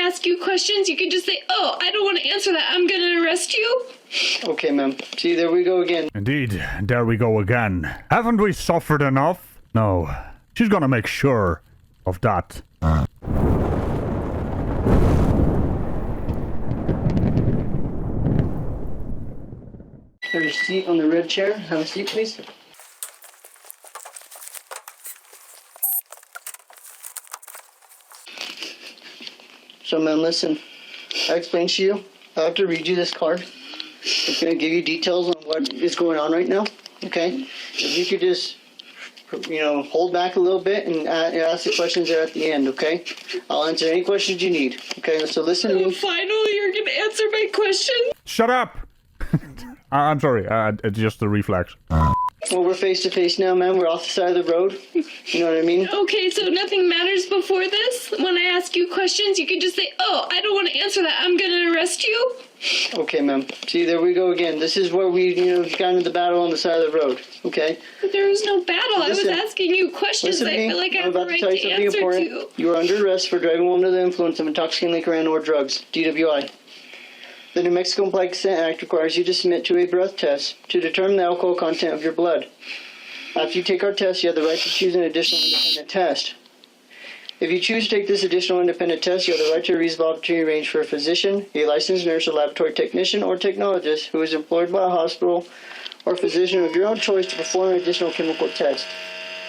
ask you questions, you can just say, oh, I don't want to answer that. I'm going to arrest you. Okay, ma'am. See, there we go again. Indeed, there we go again. Haven't we suffered enough? No. She's gonna make sure of that. Have your seat on the red chair. Have a seat, please. So, ma'am, listen. I explained to you. I have to read you this card. It's going to give you details on what is going on right now. Okay? If you could just, hold back a little bit and ask the questions there at the end. Okay? I'll answer any questions you need. Okay? So listen. Oh, finally, you're going to answer my question. Shut up! I'm sorry, it's just a reflex. Well, we're face to face now, man. We're off the side of the road. You know what I mean? Okay, so nothing matters before this? When I ask you questions, you can just say, oh, I don't want to answer that. I'm going to arrest you. Okay, ma'am. See, there we go again. This is where we, got into the battle on the side of the road. Okay? But there was no battle. Listen, I was asking you questions I feel like I have the right to answer to. You are under arrest for driving while under the influence of intoxicating liquor and or drugs. DUI. The New Mexico Implied Consent Act requires you to submit to a breath test to determine the alcohol content of your blood. After you take our test, you have the right to choose an additional independent test. If you choose to take this additional independent test, you have the right to a reasonable opportunity range for a physician, a licensed nurse or laboratory technician or technologist who is employed by a hospital or physician of your own choice to perform an additional chemical test.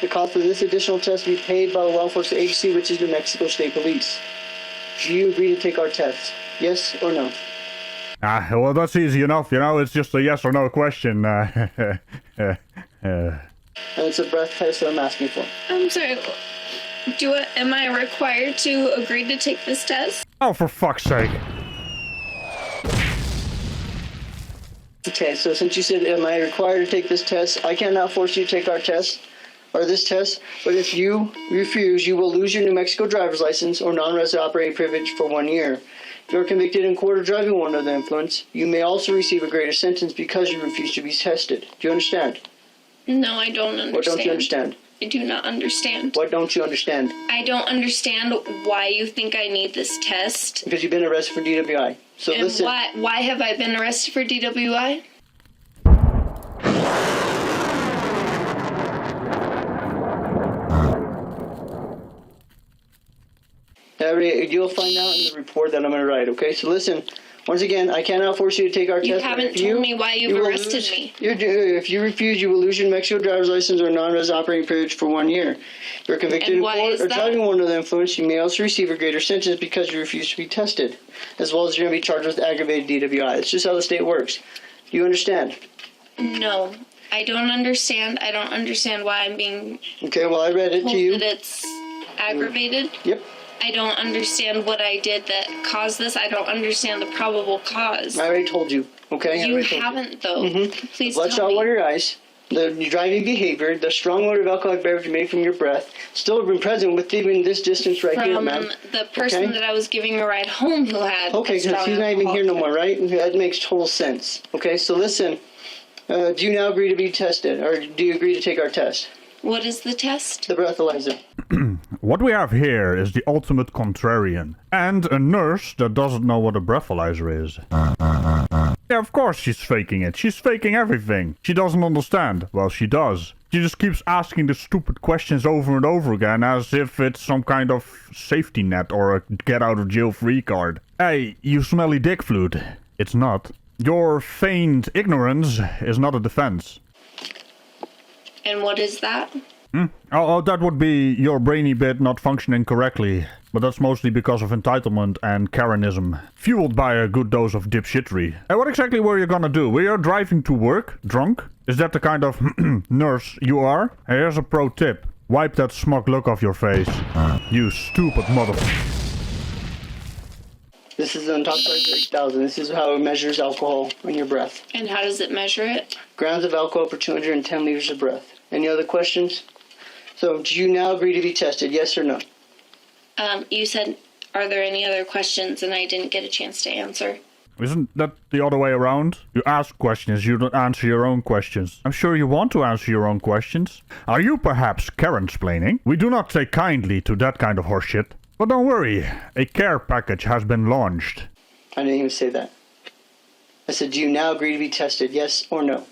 The cost of this additional test will be paid by the law enforcement agency, which is New Mexico State Police. Do you agree to take our test? Yes or no? Well, that's easy enough, it's just a yes or no question. And it's a breath test that I'm asking for. I'm sorry. Am I required to agree to take this test? Oh, for fuck's sake. Okay, so since you said, am I required to take this test, I cannot force you to take our test, or this test, but if you refuse, you will lose your New Mexico driver's license or non-resident operating privilege for 1 year. If you're convicted in court of driving while under the influence, you may also receive a greater sentence because you refuse to be tested. Do you understand? No, I don't understand. What don't you understand? I do not understand. What don't you understand? I don't understand why you think I need this test. Because you've been arrested for DWI. So and listen. Why have I been arrested for DWI? You'll find out in the report that I'm going to write, okay? So listen, once again, I cannot force you to take our test. You haven't told me why you've arrested me. If you refuse, you will lose your New Mexico driver's license or non-resident operating privilege for 1 year. If you're convicted in court or driving while under the influence, you may also receive a greater sentence because you refuse to be tested, as well as you're going to be charged with aggravated DWI. It's just how the state works. Do you understand? No, I don't understand. I don't understand why I'm being Okay, well, I read it to you. That it's aggravated? Yep. I don't understand what I did that caused this. I don't understand the probable cause. I already told you, okay? You haven't, though. Mm-hmm. Please Bloodshot tell me. water your eyes, the driving behavior, the strong odor of alcoholic beverage made from your breath, still been present with even this distance right here, ma'am. From the person that I was giving a ride home who had Okay, because he's not even here no more, right? That makes total sense. Okay, so listen, do you now agree to be tested, or do you agree to take our test? What is the test? The breathalyzer. What we have here is the ultimate contrarian. And a nurse that doesn't know what a breathalyzer is. Yeah, of course she's faking it. She's faking everything. She doesn't understand. Well, she does. She just keeps asking the stupid questions over and over again as if it's some kind of safety net or a get-out-of-jail-free card. Hey, you smelly dick flute. It's not. Your feigned ignorance is not a defense. And what is that? Oh, that would be your brainy bit not functioning correctly. But that's mostly because of entitlement and Karenism, fueled by a good dose of dipshittery. Hey, what exactly were you gonna do? Were you driving to work, drunk? Is that the kind of nurse you are? Hey, here's a pro tip. Wipe that smug look off your face. You stupid motherfucker. This is an Intoxicator 8000. This is how it measures alcohol in your breath. And how does it measure it? Grams of alcohol per 210 liters of breath. Any other questions? So, do you now agree to be tested, yes or no? You said, are there any other questions, and I didn't get a chance to answer. Isn't that the other way around? You ask questions, you don't answer your own questions. I'm sure you want to answer your own questions. Are you perhaps Karen-splaining? We do not take kindly to that kind of horseshit. But don't worry, a care package has been launched. I didn't even say that. I said, do you now agree to be tested, yes or no?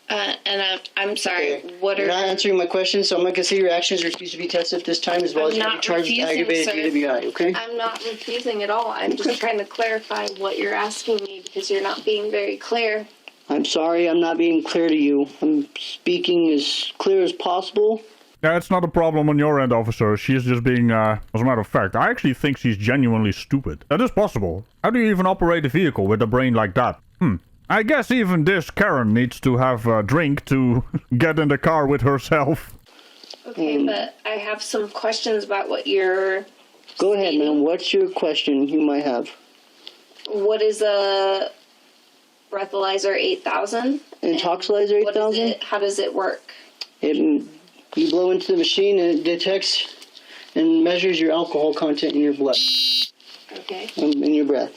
And I'm sorry, Okay. what You're are... not answering my question, so I'm going to consider your actions refuse to be tested this time, as well I'm as you're not charged with refusing, aggravated sir. DWI, okay? I'm not refusing at all. I'm just trying to clarify what you're asking me because you're not being very clear. I'm sorry I'm not being clear to you. I'm speaking as clear as possible. Yeah, it's not a problem on your end, officer. She's just being, as a matter of fact, I actually think she's genuinely stupid. That is possible. How do you even operate a vehicle with a brain like that? I guess even this Karen needs to have a drink to get in the car with herself. Okay, but I have some questions about what you're... Go ahead, stating. ma'am. What's your question you might have? What is a breathalyzer 8000? An Intoxilizer What is 8000? it? How does it work? You blow into the machine and it detects and measures your alcohol content in your blood, Okay. in your breath.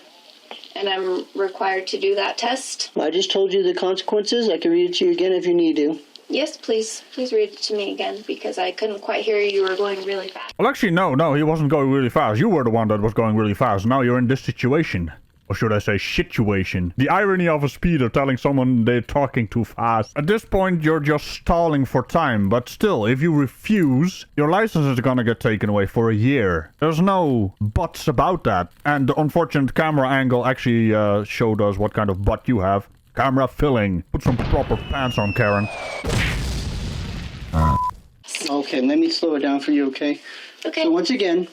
And I'm required to do that test? I just told you the consequences. I can read it to you again if you need to. Yes, please. Please read it to me again because I couldn't quite hear you. You were going really fast. Well, actually, no, he wasn't going really fast. You were the one that was going really fast. Now you're in this situation. Or should I say situation? The irony of a speeder telling someone they're talking too fast. At this point, you're just stalling for time. But still, if you refuse, your license is gonna get taken away for a year. There's no buts about that. And the unfortunate camera angle actually showed us what kind of butt you have. Camera filling. Put some proper pants on, Karen. Okay, let me slow it down for you, okay? Okay. So once again,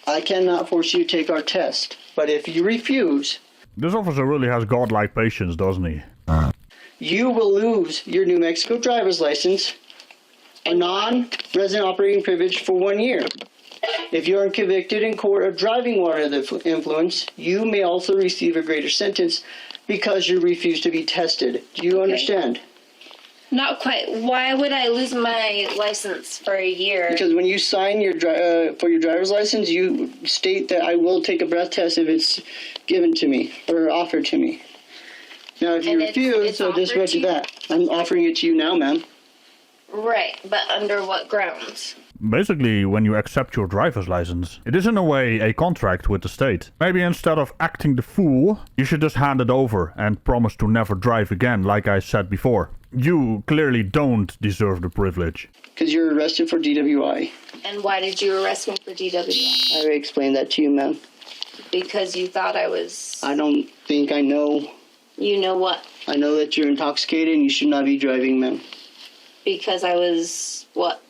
I cannot force you to take our test. But if you refuse, This officer really has godlike patience, doesn't he? you will lose your New Mexico driver's license, a non-resident operating privilege for 1 year. If you are convicted in court of driving while under the influence, you may also receive a greater sentence because you refuse to be tested. Do you understand? Not quite. Why would I lose my license for a year? Because when you sign your for your driver's license, you state that I will take a breath test if it's given to me or offered to me. Now, if you And it's refuse, I'll just offered read to you you? that. I'm offering it to you now, ma'am. Right, but under what grounds? Basically, when you accept your driver's license, it is in a way a contract with the state. Maybe instead of acting the fool, you should just hand it over and promise to never drive again, like I said before. You clearly don't deserve the privilege. Because you're arrested for DWI. And why did you arrest me for DWI? I already explained that to you, ma'am. Because you thought I was... I don't think I know. You know what? I know that you're intoxicated and you should not be driving, ma'am. Because I was... What?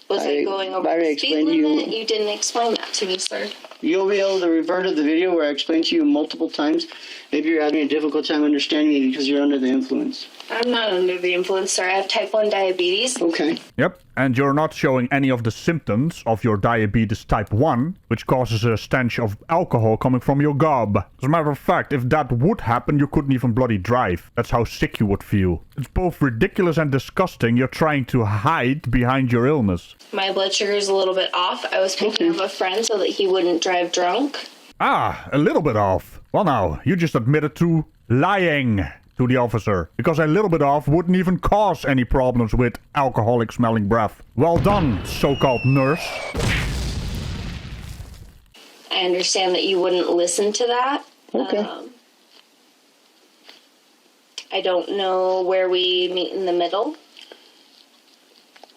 Was I going over I already the speed explained to you. limit? You didn't explain that to me, sir. You'll be able to revert to the video where I explained to you multiple times. Maybe you're having a difficult time understanding it because you're under the influence. I'm not under the influence, sir. I have type 1 diabetes. Okay. Yep, and you're not showing any of the symptoms of your diabetes type 1, which causes a stench of alcohol coming from your gob. As a matter of fact, if that would happen, you couldn't even bloody drive. That's how sick you would feel. It's both ridiculous and disgusting. You're trying to hide behind your illness. My blood sugar is a little bit off. I was picking up a friend so that he wouldn't drive drunk. Ah, a little bit off. Well now, you just admitted to lying to the officer, because a little bit off wouldn't even cause any problems with alcoholic smelling breath. Well done, so-called nurse. I understand that you wouldn't listen to that. Okay. I don't know where we meet in the middle.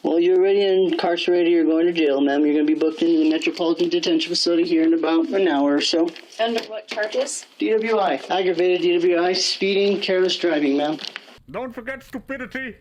Well, you're already incarcerated. You're going to jail, ma'am. You're going to be booked into the Metropolitan Detention Facility here in about an hour or so. Under what charges? DWI. Aggravated DWI. Speeding, careless driving, ma'am. Don't forget stupidity.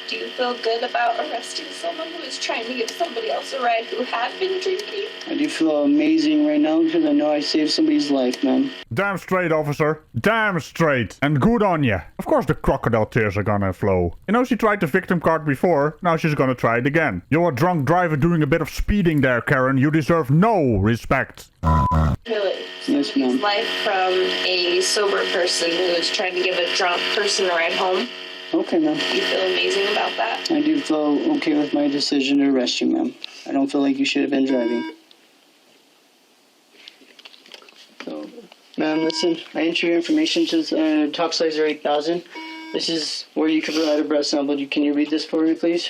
Do you feel good about arresting someone who is trying to give somebody else a ride who had been drinking? I do feel amazing right now because I know I saved somebody's life, ma'am. Damn straight, officer. Damn straight. And good on ya. Of course the crocodile tears are gonna flow. You know, she tried the victim card before, now she's gonna try it again. You're a drunk driver doing a bit of speeding there, Karen. You deserve no respect. Really? Yes, Somebody's ma'am. life from a sober person who is trying to give a drunk person a ride home? Okay, ma'am. You feel amazing about that? I do feel okay with my decision to arrest you, ma'am. I don't feel like you should have been driving. So, ma'am, listen, I entered your information to Toxlizer 8000. This is where you can provide a breath sample. Can you read this for me, please?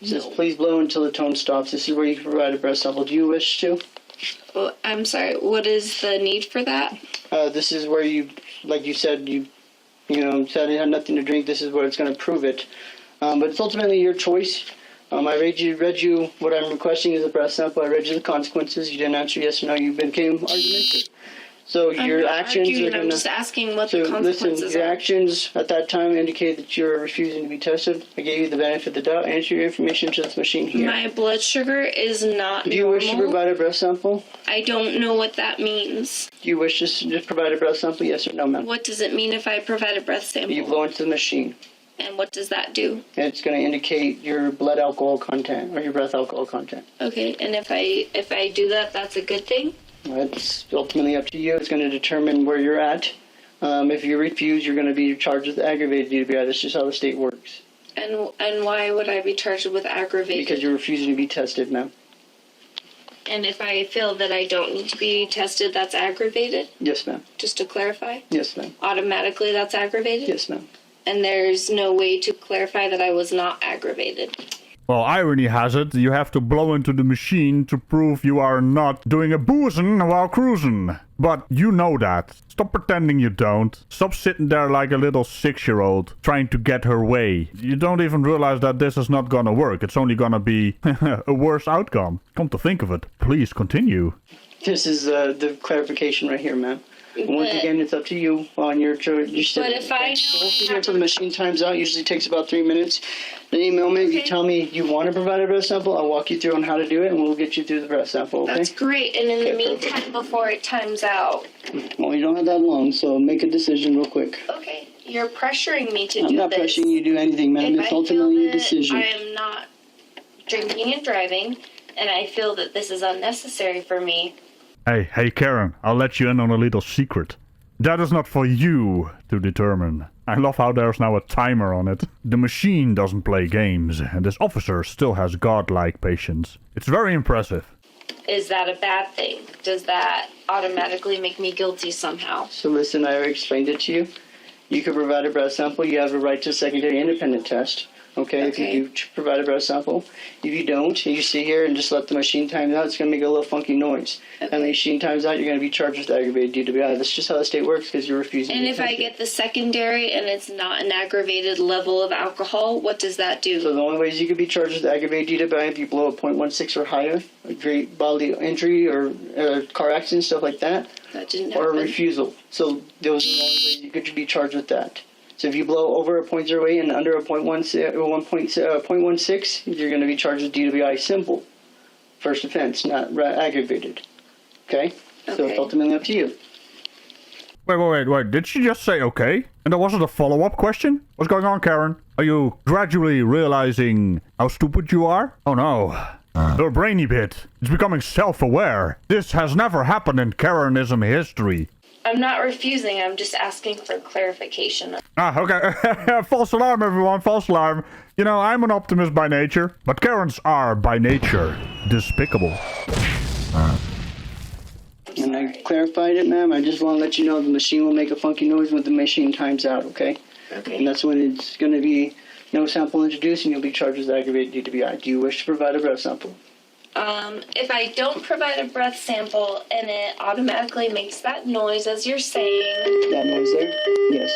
It says, please blow until the tone stops. This is where you can provide a breath sample. Do you wish to? Oh, I'm sorry. What is the need for that? This is where you, like you said, you said you had nothing to drink. This is where it's going to prove it. But it's ultimately your choice. I read you what I'm requesting is a breath sample. I read you the consequences. You didn't answer yes or no. You became argumentative. So your actions are going to... I'm just asking what the consequences listen, your actions at that time indicate that you're refusing to be tested. I gave you the benefit of the doubt. Answer your information to this machine here. My blood sugar is not Do you wish to provide a breath sample? I don't know what that means. Do you wish to just provide a breath sample? Yes or no, ma'am? What does it mean if I provide a breath sample? You blow into the machine. And what does that do? It's going to indicate your blood alcohol content or your breath alcohol content. Okay, and if I do that, that's a good thing? It's ultimately up to you. It's going to determine where you're at. If you refuse, you're going to be charged with aggravated DUI. That's just how the state works. And why would I be charged with aggravated? Because you're refusing to be tested, ma'am. And if I feel that I don't need to be tested, that's aggravated? Yes, ma'am. Just to clarify? Yes, ma'am. Automatically that's aggravated? Yes, ma'am. And there's no way to clarify that I was not aggravated? Well, irony has it, you have to blow into the machine to prove you are not doing a boozing while cruising. But you know that. Stop pretending you don't. Stop sitting there like a little 6-year-old trying to get her way. You don't even realize that this is not gonna work. It's only gonna be a worse outcome. Come to think of it, please continue. This is the clarification right here, ma'am. Once again, it's up to you on your choice. But if I know until the machine times out, usually takes about 3 minutes. Then email me. If you tell me you want to provide a breath sample, I'll walk you through on how to do it, and we'll get you through the breath sample. Okay? That's great. And in the meantime, before it times out. Well, you don't have that long, so make a decision real quick. Okay, you're pressuring me to do this. I'm not pressuring you to do anything, ma'am. It's ultimately your decision. I am not drinking and driving, and I feel that this is unnecessary for me. Hey Karen, I'll let you in on a little secret. That is not for you to determine. I love how there's now a timer on it. The machine doesn't play games, and this officer still has godlike patience. It's very impressive. Is that a bad thing? Does that automatically make me guilty somehow? So listen, I already explained it to you. You can provide a breath sample. You have a right to a secondary independent test. Okay, if you do provide a breath sample. If you don't, you sit here and just let the machine time out, it's going to make a little funky noise. Okay. And the machine times out, you're going to be charged with aggravated DUI. That's just how the state works because you're refusing And to if I get the secondary and it's not an aggravated level of alcohol, what does that do? So the only ways you could be charged with aggravated DUI if you blow a .16 or higher, a great bodily injury or car accident, stuff like that. That didn't Or happen. a refusal. So those are the only ways you could be charged with that. So if you blow over a .08 and under a .16, you're going to be charged with DUI simple. First offense, not aggravated. Okay? So it's ultimately up to you. Wait. Did she just say okay? And there wasn't a follow-up question? What's going on, Karen? Are you gradually realizing how stupid you are? Oh no. Your brainy bit. It's becoming self-aware. This has never happened in Karenism history. I'm not refusing, I'm just asking for clarification. Okay. False alarm, everyone. False alarm. You know, I'm an optimist by nature, but Karens are, by nature, despicable. And I clarified it, ma'am. I just want to let you know the machine will make a funky noise when the machine times out, okay? Okay. And that's when it's going to be no sample introduced and you'll be charged with aggravated DUI. Do you wish to provide a breath sample? If I don't provide a breath sample and it automatically makes that noise as you're saying. That noise there? Yes.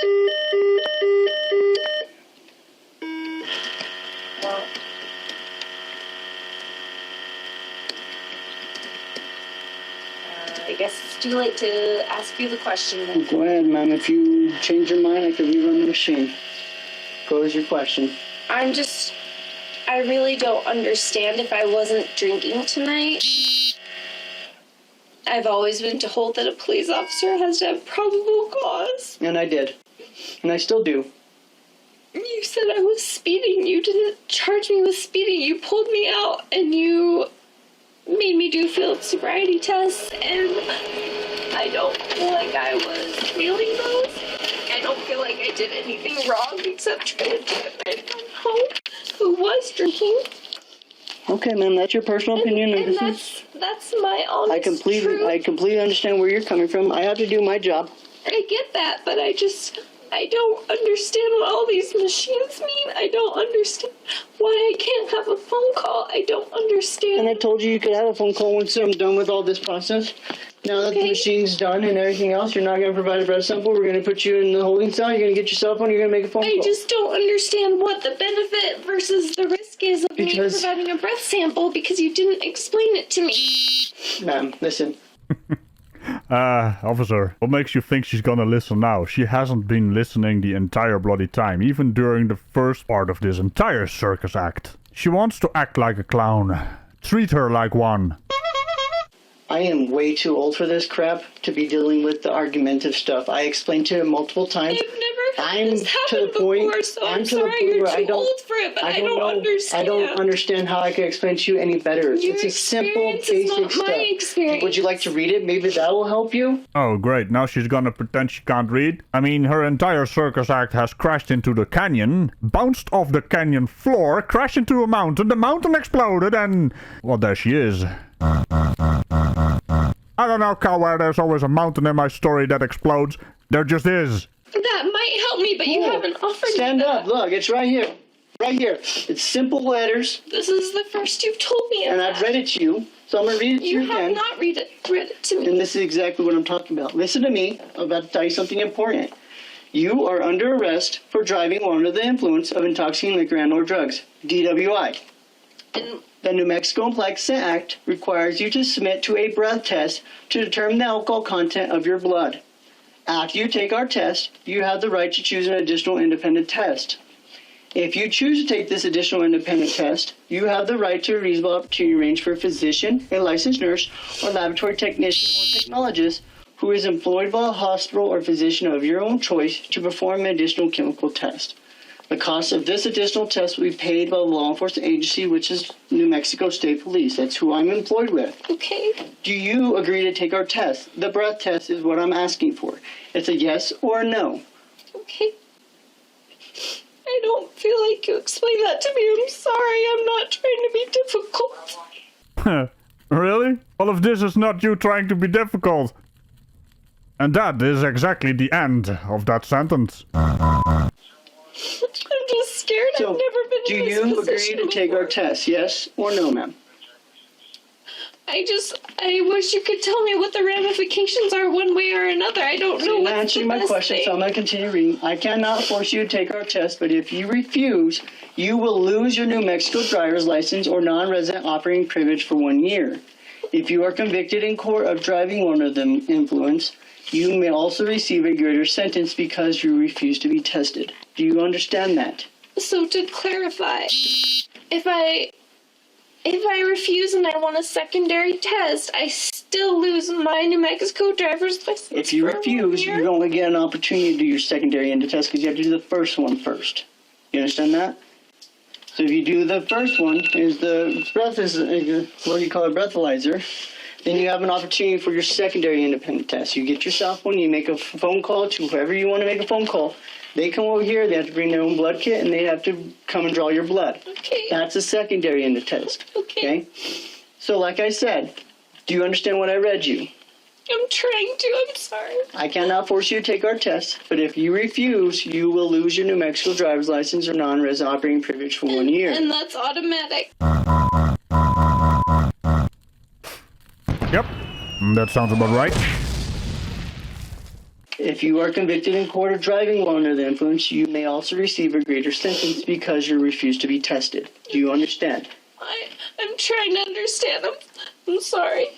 Well, I guess it's too late to ask you the question then. Go ahead, ma'am. If you change your mind, I can rerun the machine. Go as your question. I really don't understand if I wasn't drinking tonight. I've always been told that a police officer has to have probable cause. And I did. And I still do. You said I was speeding. You didn't charge me with speeding. You pulled me out and you made me do field sobriety tests, and I don't feel like I was failing those. I don't feel like I did anything wrong except try to get my friend home who was drinking. Okay, ma'am, that's your personal opinion. And that's my honest I completely understand where you're coming from. I have to do my job. I get that, but I just I don't understand what all these machines mean. I don't understand why I can't have a phone call. I don't understand. And I told you could have a phone call once I'm done with all this process. Now that the Okay. machine's done and everything else, you're not going to provide a breath sample. We're going to put you in the holding cell. You're going to get your cell phone. You're going to make a phone I call. just don't understand what the benefit versus the risk is of me Because- providing a breath sample because you didn't explain it to me. Ma'am, listen. Officer, what makes you think she's gonna listen now? She hasn't been listening the entire bloody time, even during the first part of this entire circus act. She wants to act like a clown. Treat her like one. I am way too old for this crap to be dealing with the argumentative stuff. I explained to him multiple times. I've never had I'm this to happen the point. before, so I'm I'm to the sorry point you're where I too don't. old for it, but I don't know. understand. I don't understand how I can explain to you any better. Your It's a simple, experience is basic not stuff. my experience. Would you like to read it? Maybe that will help you. Oh, great. Now she's gonna pretend she can't read? I mean, her entire circus act has crashed into the canyon, bounced off the canyon floor, crashed into a mountain, the mountain exploded, and... well, there she is. I don't know, coward. There's always a mountain in my story that explodes. There just is. That might help me, but you Cool. haven't offered Stand me that. up. Look, it's right here. Right here. It's simple letters, This is the first you've told me of and that. I've read it to you. So I'm going to read it to You you have again. not read it to me. And this is exactly what I'm talking about. Listen to me. I'm about to tell you something important. You are under arrest for driving while under the influence of intoxicating liquor and/or drugs, DUI. And The New Mexico Complexant Act requires you to submit to a breath test to determine the alcohol content of your blood. After you take our test, you have the right to choose an additional independent test. If you choose to take this additional independent test, you have the right to a reasonable opportunity to arrange for a physician, a licensed nurse, or laboratory technician or technologist who is employed by a hospital or physician of your own choice to perform an additional chemical test. The cost of this additional test will be paid by the law enforcement agency, which is New Mexico State Police. That's who I'm employed with. okay, Do you agree to take our test? The breath test is what I'm asking for. It's a yes or a no. okay. I don't feel like you explained that to me. I'm sorry. I'm not trying to be difficult. Really? All of this is not you trying to be difficult. And that is exactly the end of that sentence. I'm just scared. So, I've never been do in this you agree position to take before. our test? Yes or no, ma'am? I wish you could tell me what the ramifications are one way or another. I don't know You're not what's answering the my best question, thing. so I'm going to continue reading. I cannot force you to take our test, but if you refuse, you will lose your New Mexico driver's license or non-resident operating privilege for 1 year. If you are convicted in court of driving under the influence, you may also receive a greater sentence because you refuse to be tested. Do you understand that? So to clarify, if I refuse and I want a secondary test, I still lose my New Mexico driver's license. If you for 1 refuse, year? you only get an opportunity to do your secondary end test because you have to do the first one first. You understand that? So if you do the first one, is the breath is what do you call a breathalyzer? Then you have an opportunity for your secondary independent test. You get your cell phone, you make a phone call to whoever you want to make a phone call. They come over here, they have to bring their own blood kit, and they have to come and draw your blood. Okay. That's a secondary end test. Okay. So like I said, do you understand what I read you? I'm trying to. I'm sorry. I cannot force you to take our test, but if you refuse, you will lose your New Mexico driver's license or non-resident operating privilege for 1 year. And that's automatic. Yep, that sounds about right. If you are convicted in court of driving while under the influence, you may also receive a greater sentence because you refuse to be tested. Do you understand? I'm trying to understand. I'm sorry.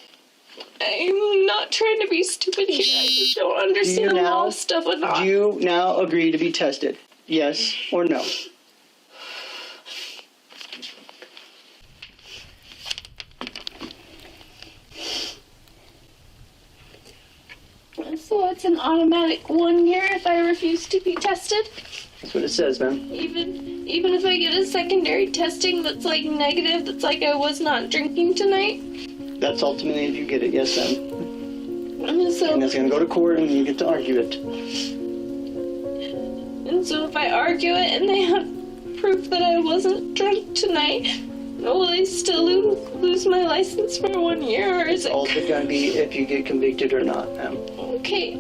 I'm not trying to be stupid here. I just don't understand the law stuff with Do that. you now agree to be tested? Yes or no? So it's an automatic 1 year if I refuse to be tested? That's what it says, man. Even if I get a secondary testing that's like negative, that's like I was not drinking tonight? That's ultimately if you get it, yes, ma'am. So, And that's going to go to court and you get to argue it. and so if I argue it and they have proof that I wasn't drunk tonight, will I still lose my license for 1 year, or is it... Also going to be if you get convicted or not, ma'am. Okay.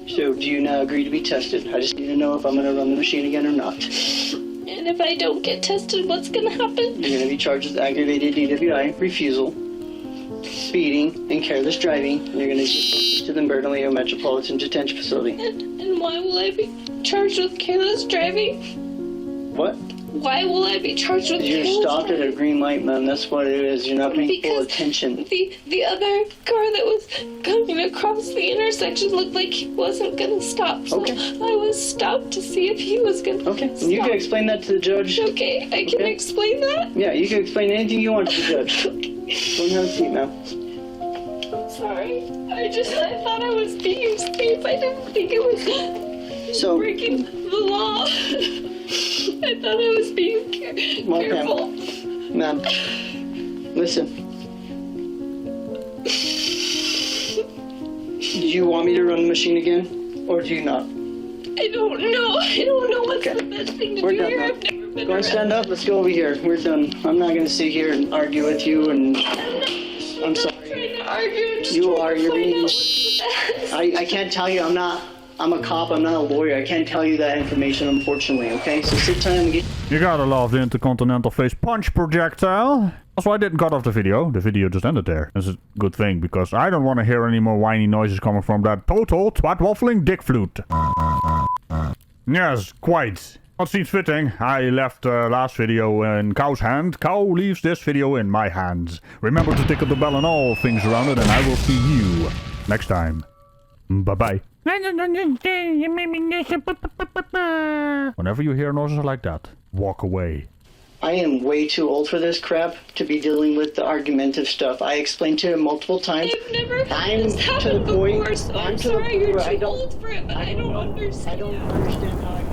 So, do you now agree to be tested? I just need to know if I'm going to run the machine again or not. And if I don't get tested, what's gonna happen? You're going to be charged with aggravated DWI, refusal, speeding, and careless driving. And you're going to get sent to the Bernalillo Metropolitan Detention Facility. And why will I be charged with careless driving? What? Why will I be charged with You're careless stopped at a green light, man. That's what it is. You're not paying full attention. The other car that was coming across the intersection looked like he wasn't gonna stop. So Okay. I was stopped to see if he was gonna Okay, stop. you can explain that to the judge. Okay, I can explain that? Yeah, you can explain anything you want to the judge. Go and have a seat, ma'am. I'm sorry. I thought I was being safe. I didn't think it was So, breaking the law. I thought I was being careful. ma'am, listen. Do you want me to run the machine again, or do you not? I don't know. I don't know what's Okay. the best thing to We're do done here. now. I've never been Go and stand up. Let's go over here. We're done. I'm not gonna sit here and argue with you. And I'm sorry. trying to argue. Just You trying are. to You're find being. out what's the best. I can't tell you. I'm a cop. I'm not a lawyer. I can't tell you that information, unfortunately. Okay. So sit down and get. You gotta love the intercontinental face punch projectile. Also, I didn't cut off the video. The video just ended there. That's a good thing, because I don't want to hear any more whiny noises coming from that total twat waffling dick flute. Yes, quite. What seems fitting. I left last video in Cow's hand. Cow leaves this video in my hands. Remember to tickle the bell and all things around it, and I will see you next time. Bye-bye. Whenever you hear noises like that, walk away. I am way too old for this crap to be dealing with the argumentative stuff. I explained to him multiple times. I've never had I'm this to happen the point. before, so I'm to the- sorry you're I too don't- old for it, but I don't understand. I don't understand how I